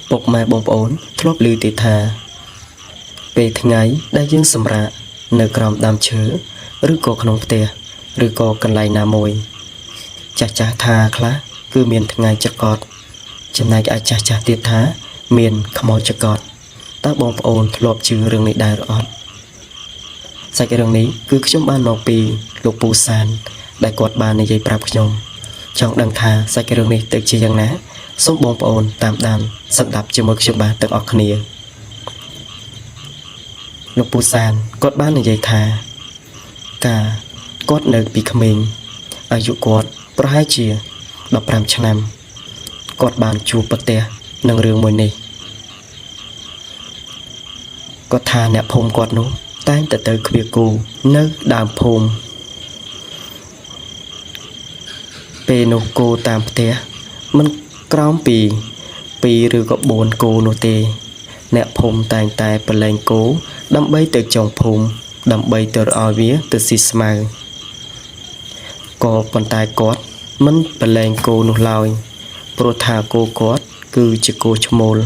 ពុកម៉ែបងប្អូនធ្លាប់ឮទេថាពេលថ្ងៃដែលយើងសម្រាកនៅក្រោមដើមឈើឬក៏ក្នុងផ្ទះឬក៏កន្លែងណាមួយចាស់ថាខ្លះគឺមានថ្ងៃចកតចំណែកឯចាស់ទៀតថាមានខ្មោចចកតតើបងប្អូនធ្លាប់ជឿរឿងនេះដែរឬអត់សាច់រឿងនេះគឺខ្ញុំបានមកពីលោកពូសានដែលគាត់បាននិយាយប្រាប់ខ្ញុំចង់ដឹងថាសាច់រឿងនេះទៅជាយ៉ាងណាសូមបងប្អូនតាមដានស្ដាប់ជាមួយខ្ញុំបានទាំងអស់គ្នាលោកពូសានគាត់បាននិយាយថាកាលគាត់នៅពីក្មេងអាយុគាត់ប្រហែលជា15ឆ្នាំគាត់បានជួបប្រទះនឹងរឿងមួយនេះគាត់ថាអ្នកភូមិគាត់នោះតែងតែទៅឃ្វាគូនៅដើមភូមិពេលនោះគោតាមផ្ទះមិនក្រោមពី2ឬក៏4គោនោះទេអ្នកភូមិតែងតែប្រឡែងគោដើម្បីទៅចុងភូមិដើម្បីទៅឲ្យវាទៅស៊ីស្មៅក៏ប៉ុន្តែគាត់មិនប្រឡែងគោនោះឡើយព្រោះថាគោគាត់គឺជាគោឈ្មោល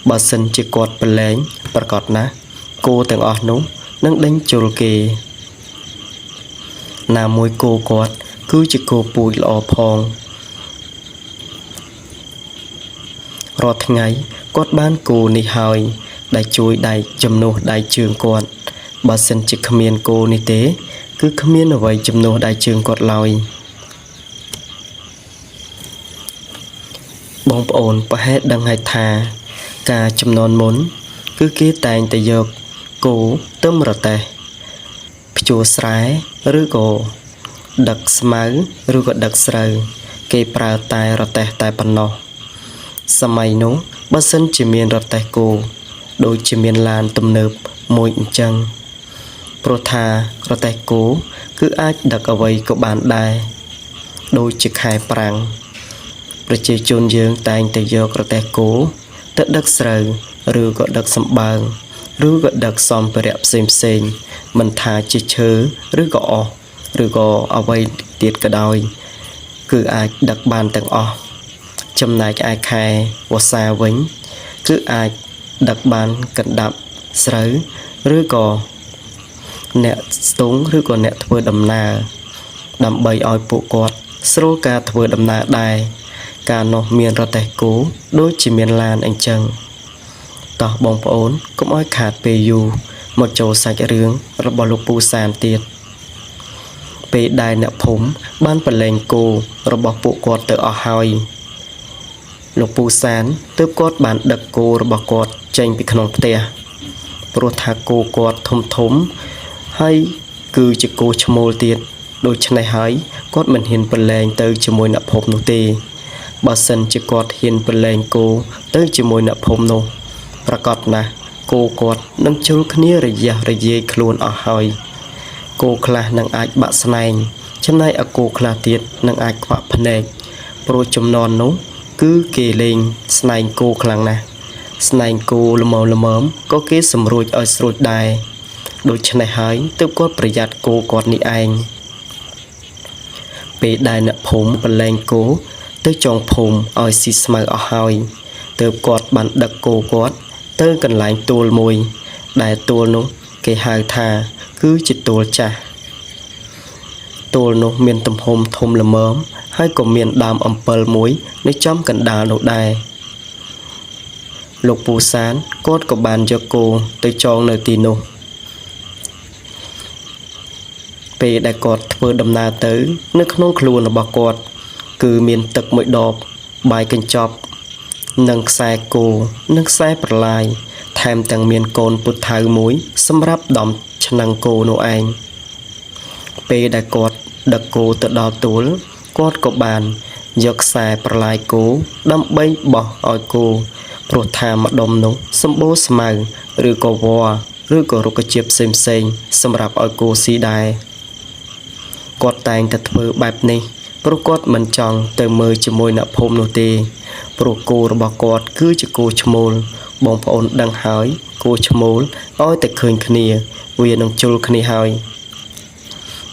បើសិនជាគាត់ប្រឡែងប្រកាសណាស់គោទាំងអស់នោះនឹងដេញជុលគេណាមួយគោគាត់គឺជាគោពូជល្អផងរាល់ថ្ងៃគាត់បានគោនេះហើយដែលជួយដៃជំនួសដៃជើងគាត់បើសិនជាគ្មានគោនេះទេគឺគ្មានអ្វីជំនួសដៃជើងគាត់ឡើយបងប្អូនប្រហែលដឹងហើយថាការចំនួនមុនគឺគេតែងតែយកគោទឹមរទេះភ្ជួរស្រែឬក៏ដឹកស្មៅឬក៏ដឹកស្រូវគេប្រើតែរទេះតែប៉ុណ្ណោះសម័យនោះបើសិនជាមានរទេះគោដូចជាមានឡានទំនើបមួយអញ្ចឹងព្រោះថារទេះគោគឺអាចដឹកអ្វីក៏បានដែរដូចជាខែប្រាំងប្រជាជនយើងតែងតែយករទេះគោទៅដឹកស្រូវឬក៏ដឹកសម្បើងឬក៏ដឹកសម្ភារៈផ្សេងមិនថាជាឈើឬក៏អុសឬក៏អ្វីទៀតក៏ដោយគឺអាចដឹកបានទាំងអស់ចំណែកឯខែវស្សាវិញគឺអាចដឹកបានកណ្ដាប់ស្រូវឬក៏អ្នកស្ទូងឬក៏អ្នកធ្វើដំណើរដើម្បីឲ្យពួកគាត់ស្រួលការធ្វើដំណើរដែរកាលនោះមានរទេះគោដូចជាមានឡានអញ្ចឹងតោះបងប្អូនកុំឲ្យខាតពេលយូរមកចូលសាច់រឿងរបស់លោកពូសានទៀតពេលដែលអ្នកភូមិបានប្រឡែងគោរបស់ពួកគាត់ទៅអស់ហើយលោកពូសានទើបគាត់បានដឹកគោរបស់គាត់ចេញពីក្នុងផ្ទះព្រោះថាគោគាត់ធំហើយគឺជាគោឈ្មោលទៀតដូច្នេះហើយគាត់មិនហ៊ានប្រឡែងទៅជាមួយអ្នកភូមិនោះទេបើសិនជាគាត់ហ៊ានប្រឡែងគោទៅជាមួយអ្នកភូមិនោះប្រកាសណាស់គោគាត់នឹងជុលគ្នារយះរយាយខ្លួនអស់ហើយគោខ្លះនឹងអាចបាក់ស្នែងចំណែកឯគោខ្លះទៀតនឹងអាចខ្វាក់ភ្នែកព្រោះចំនួននោះគឺគេលេងស្នែងគោខ្លាំងណាស់ស្នែងគោល្មមក៏គេសម្រួចឲ្យស្រួចដែរដូច្នេះហើយទើបគាត់ប្រយ័ត្នគោគាត់នេះឯងពេលដែលអ្នកភូមិប្រឡែងគោទៅចុងភូមិឲ្យស៊ីស្មៅអស់ហើយទើបគាត់បានដឹកគោគាត់ទៅកន្លែងទួលមួយដែលទួលនោះគេហៅថាគឺជាទួលចាស់ទួលនោះមានទំហំធំល្មមហើយក៏មានដើមអំពិលមួយនៅចំកណ្ដាលនោះដែរលោកពូសានគាត់ក៏បានយកគោទៅចងនៅទីនោះពេលដែលគាត់ធ្វើដំណើរទៅនៅក្នុងខ្លួនរបស់គាត់គឺមានទឹកមួយដបបាយកញ្ចប់និងខ្សែគោនិងខ្សែប្រឡាយថែមទាំងមានកូនពុទ្ធៅមួយសម្រាប់ដំឆ្នាំងគោនោះឯងពេលដែលគាត់ដឹកគោទៅដល់ទួលគាត់ក៏បានយកខ្សែប្រឡាយគោដើម្បីបោះឲ្យគោព្រោះថាម្ដុំនោះសម្បូរស្មៅឬក៏វល្លិឬក៏រុក្ខជាតិផ្សេងសម្រាប់ឲ្យគោស៊ីដែរគាត់តែងតែធ្វើបែបនេះព្រោះគាត់មិនចង់ទៅមើលជាមួយអ្នកភូមិនោះទេព្រោះគោរបស់គាត់គឺជាគោឈ្មោលបងប្អូនដឹងហើយគោឈ្មោលឲ្យតែឃើញគ្នាវានឹងជុលគ្នាហើយ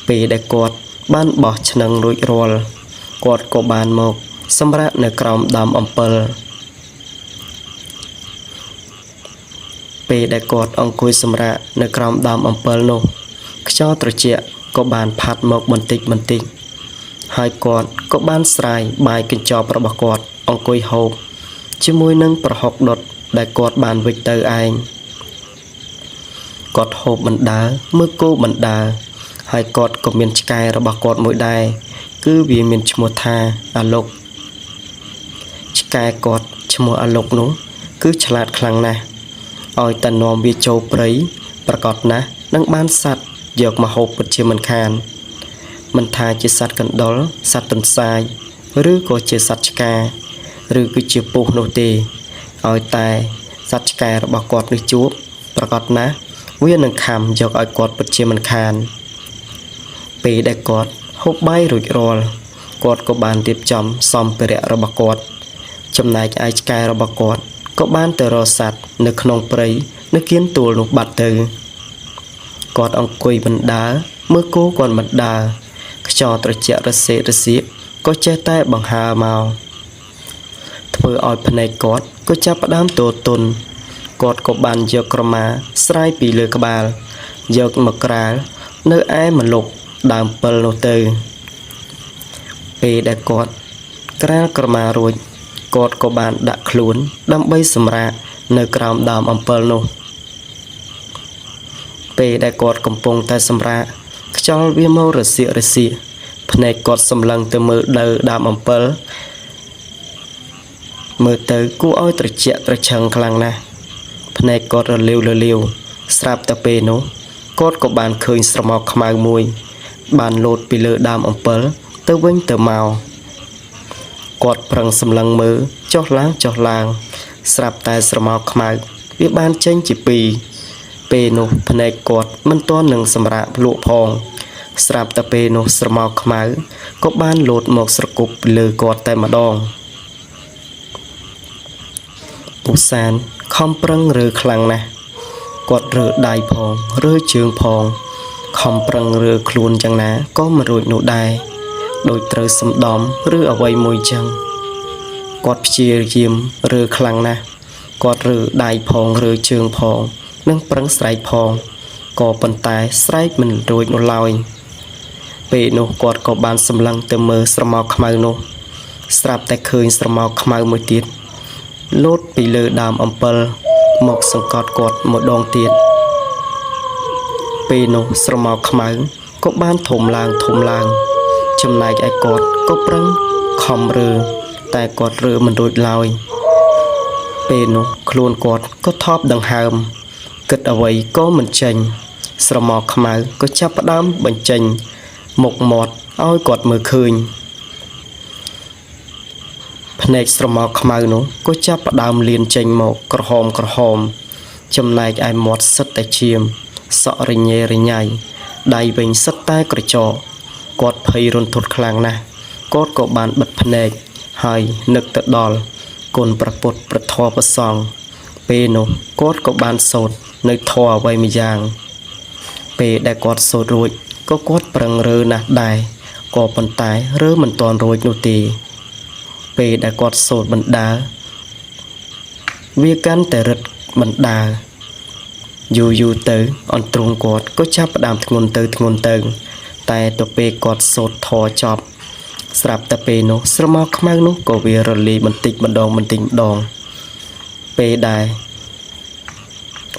ពេលដែលគាត់បានបោះឆ្នឹងរួចរាល់គាត់ក៏បានមកសម្រាកនៅក្រោមដើមអំពិល ពេលដែលគាត់អង្គុយសម្រាកនៅក្រោមដើមអំពិលនោះខ្យល់ត្រជាក់ក៏បានផាត់មកបន្តិចហើយគាត់ក៏បានស្រាយបាយកញ្ចប់របស់គាត់អង្គុយហូបជាមួយនឹងប្រហុកដុតដែលគាត់បានវិចទៅឯងគាត់ហូបបណ្ដើមើលគោបណ្ដើហើយគាត់ក៏មានឆ្កែរបស់គាត់មួយដែរគឺវាមានឈ្មោះថាអាឡុកឆ្កែគាត់ឈ្មោះអាឡុកនោះគឺឆ្លាតខ្លាំងណាស់ឲ្យតែនាំវាចូលព្រៃប្រកបណាស់នឹងបានសត្វយកមកហូបពិតជាមិនខានមិនថាជាសត្វកណ្ដុរសត្វទន្សាយឬក៏ជាសត្វឆ្កាឬគឺជាពស់នោះទេឲ្យតែសត្វឆ្កែរបស់គាត់នេះជួបប្រកបណាស់វានឹងខំយកឲ្យគាត់ពិតជាមិនខានពេលដែលគាត់ហូបបាយរួចរាល់គាត់ក៏បានរៀបចំសម្ភារៈរបស់គាត់ចំណែកឯឆ្កែរបស់គាត់ក៏បានទៅរកសត្វនៅក្នុងព្រៃនៅគៀនទួលនោះបាត់ទៅគាត់អង្គុយបណ្ដើមើលគោគាត់បណ្ដើខ្យល់ត្រជាក់រសេករសៀកក៏ចេះតែបង្ហើរមកធ្វើឲ្យភ្នែកគាត់ក៏ចាប់ផ្ដើមទទន់គាត់ក៏បានយកក្រមាស្រាយពីលើក្បាលយកមកក្រាលនៅឯម្លប់ដើមពិលនោះទៅពេលដែលគាត់ក្រាលក្រមារួចគាត់ក៏បានដាក់ខ្លួនដើម្បីសម្រាកនៅក្រោមដើមអំពិលនោះពេលដែលគាត់កំពុងតែសម្រាកខ្យល់វាមករសៀករសៀកភ្នែកគាត់សម្លឹងទៅមើលដើមអំពិលមើលទៅគួរឲ្យត្រជាក់ត្រឈឹងខ្លាំងណាស់ភ្នែកគាត់រលាវស្រាប់តែពេលនោះគាត់ក៏បានឃើញស្រមោលខ្មៅមួយបានលោតពីលើដើមអំពិលទៅវិញទៅមកគាត់ប្រឹងសម្លឹងមើលចុះឡើងស្រាប់តែស្រមោលខ្មៅវាបានចេញជាពីរពេលនោះភ្នែកគាត់មិនទាន់នឹងសម្រាកភ្លក់ផងស្រាប់តែពេលនោះស្រមោលខ្មៅក៏បានលោតមកស្រគប់លើគាត់តែម្ដងពូសានខំប្រឹងរើខ្លាំងណាស់គាត់រើដៃផងរើជើងផងខំប្រឹងរើខ្លួនយ៉ាងណាក៏មិនរួចនោះដែរដោយត្រូវសំដំឬអ្វីមួយចឹងគាត់ព្យាយាមរើខ្លាំងណាស់គាត់រើដៃផងរើជើងផងនិងប្រឹងស្រែកផងក៏ប៉ុន្តែស្រែកមិនរួចនោះឡើយពេលនោះគាត់ក៏បានសម្លឹងទៅមើលស្រមោលខ្មៅនោះស្រាប់តែឃើញស្រមោលខ្មៅមួយទៀតលោតពីលើដើមអំពិលមកសង្កត់គាត់ម្ដងទៀតពេលនោះស្រមោលខ្មៅក៏បានធំឡើងចំណែកឯគាត់ក៏ប្រឹងខំរើតែគាត់រើមិនរួចឡើយពេលនោះខ្លួនគាត់ក៏ថប់ដង្ហើមគិតអ្វីក៏មិនចេញស្រមោលខ្មៅក៏ចាប់ផ្ដើមបញ្ចេញមុខមាត់ឲ្យគាត់មើលឃើញភ្នែកស្រមោលខ្មៅនោះក៏ចាប់ផ្ដើមលៀនចេញមកក្រហមចំណែកឯមាត់សិតតែឈាមសក់រញ៉េរញ៉ៃដៃវិញសិតតែក្រចកគាត់ភ័យរន្ធត់ខ្លាំងណាស់គាត់ក៏បានបិទភ្នែកហើយនឹកទៅដល់គុណព្រះពុទ្ធព្រះធម៌ព្រះសង្ឃពេលនោះគាត់ក៏បានសូត្រនៅធម៌អ្វីម្យ៉ាងពេលដែលគាត់សូត្ររួចក៏គាត់ប្រឹងរើណាស់ដែរក៏ប៉ុន្តែរើមិនទាន់រួចនោះទេពេលដែលគាត់សូត្របណ្ដើវាកាន់តែរឹតបណ្ដើយូរទៅអន្ទ្រូងគាត់ក៏ចាប់ផ្ដើមធ្ងន់ទៅតែទៅពេលគាត់សូត្រធម៌ចប់ស្រាប់តែពេលនោះស្រមោលខ្មៅនោះក៏វារលាយបន្តិចម្ដងពេលដែល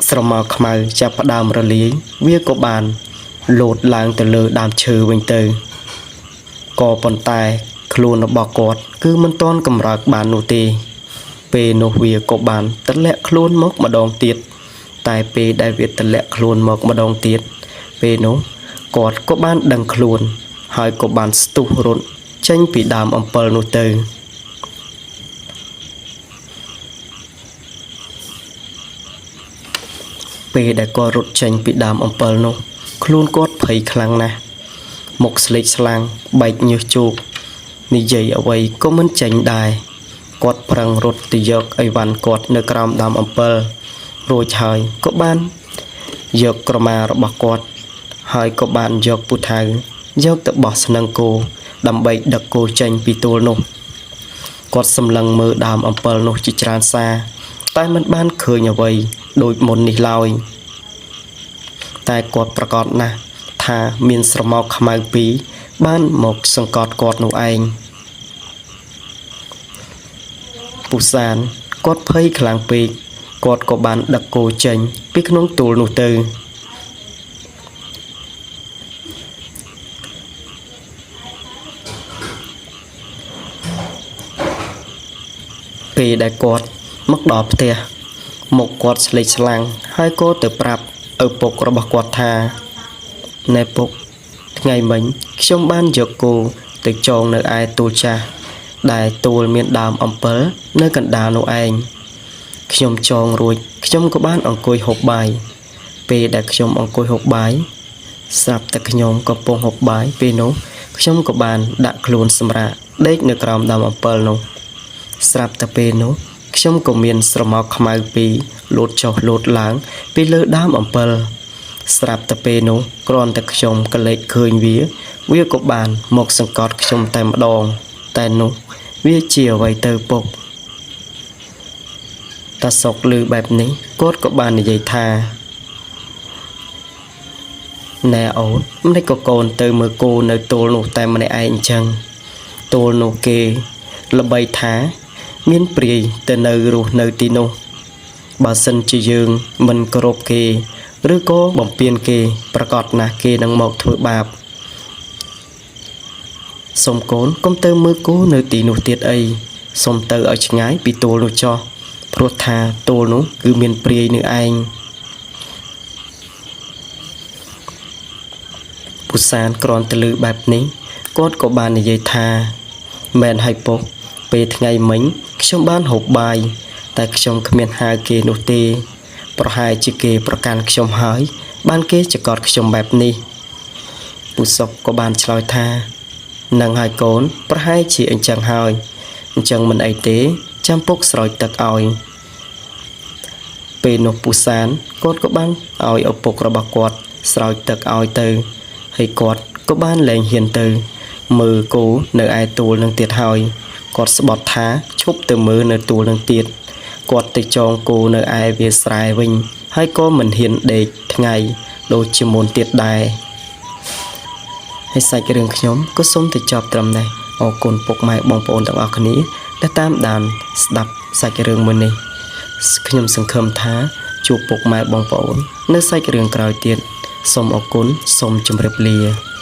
ស្រមោលខ្មៅចាប់ផ្ដើមរលាយវាក៏បានលោតឡើងទៅលើដើមឈើវិញទៅក៏ប៉ុន្តែខ្លួនរបស់គាត់គឺមិនទាន់កម្រើកបាននោះទេពេលនោះវាក៏បានទម្លាក់ខ្លួនមកម្ដងទៀតតែពេលដែលវាទម្លាក់ខ្លួនមកម្ដងទៀតពេលនោះគាត់ក៏បានដឹងខ្លួនហើយក៏បានស្ទុះរត់ចេញពីដើមអំពិលនោះទៅពេលដែលគាត់រត់ចេញពីដើមអំពិលនោះខ្លួនគាត់ភ័យខ្លាំងណាស់មុខស្លេកស្លាំងបែកញើសជោកនិយាយអ្វីក៏មិនចេញដែរគាត់ប្រឹងរត់ទៅយកអីវ៉ាន់គាត់នៅក្រោមដើមអំពិលរួចហើយក៏បានយកក្រមារបស់គាត់ហើយក៏បានយកពូថៅយកទៅបោះស្នឹងគោដើម្បីដឹកគោចេញពីទួលនោះគាត់សម្លឹងមើលដើមអំពិលនោះជាច្រើនសារតែមិនបានឃើញអ្វី ដូចមុននេះឡើយតែគាត់ប្រកាសណាស់ថាមានស្រមោលខ្មៅពីរបានមកសង្កត់គាត់នោះឯងពូសានគាត់ភ័យខ្លាំងពេកគាត់ក៏បានដឹកគោចេញពីក្នុងទូលនោះទៅពេលដែលគាត់មកដល់ផ្ទះមុខគាត់ស្លេកស្លាំងហើយក៏ទៅប្រាប់ឪពុករបស់គាត់ថាណែពុកថ្ងៃមិញខ្ញុំបានយកគោទៅចងនៅឯទូលចាស់ដែលទូលមានដើមអំពិលនៅកណ្ដាលនោះឯងខ្ញុំចងរួចខ្ញុំក៏បានអង្គុយហូបបាយពេលដែលខ្ញុំអង្គុយហូបបាយស្រាប់តែខ្ញុំកំពុងហូបបាយពេលនោះខ្ញុំក៏បានដាក់ខ្លួនសម្រាកដេកនៅក្រោមដើមអំពិលនោះស្រាប់តែពេលនោះខ្ញុំក៏មានស្រមោលខ្មៅពីរលោតចុះលោតឡើងពីលើដើមអំពិលស្រាប់តែពេលនោះគ្រាន់តែខ្ញុំក៏លេចឃើញវាក៏បានមកសង្កត់ខ្ញុំតែម្ដងតែនោះវាជាអ្វីទៅពុកតាសុកឮបែបនេះគាត់ក៏បាននិយាយថាណែអូនមិនក៏កូនទៅមើលគោនៅទូលនោះតែម្នាក់ឯងអញ្ចឹងទូលនោះគេល្បីថាមានព្រាយទៅនៅរស់នៅទីនោះបើសិនជាយើងមិនគោរពគេឬក៏បំពានគេប្រកាសណាស់គេនឹងមកធ្វើបាបសូមកូនកុំទៅមើលគោនៅទីនោះទៀតអីសូមទៅឲ្យឆ្ងាយពីទូលនោះចោះព្រោះថាទូលនោះគឺមានព្រាយនឹងឯងពូសានគ្រាន់តែឮបែបនេះគាត់ក៏បាននិយាយថាមែនហើយពុកពេលថ្ងៃមិញខ្ញុំបានហូបបាយតែខ្ញុំគ្មានហៅគេនោះទេប្រហែលជាគេប្រកាន់ខ្ញុំហើយបានគេចកត់ខ្ញុំបែបនេះពូសុកក៏បានឆ្លើយថានឹងហើយកូនប្រហែលជាអញ្ចឹងហើយអញ្ចឹងមិនអីទេចាំពុកស្រោចទឹកឲ្យពេលនោះពូសានគាត់ក៏បានឲ្យឪពុករបស់គាត់ស្រោចទឹកឲ្យទៅហើយគាត់ក៏បានលែងហ៊ានទៅមើលគោនៅឯទូលនឹងទៀតហើយគាត់ស្បត់ថាឈប់ទៅមើលនៅទូលនឹងទៀតគាត់ទៅចងគោនៅឯវាលស្រែវិញហើយក៏មិនហ៊ានដេកថ្ងៃដូចជាមុនទៀតដែរហើយសាច់រឿងខ្ញុំក៏សូមទៅចប់ត្រឹមនេះអរគុណពុកម៉ែបងប្អូនទាំងអស់គ្នាដែលតាមដានស្ដាប់សាច់រឿងមួយនេះខ្ញុំសង្ឃឹមថាជួបពុកម៉ែបងប្អូននៅសាច់រឿងក្រោយទៀតសូមអរគុណសូមជម្រាបលា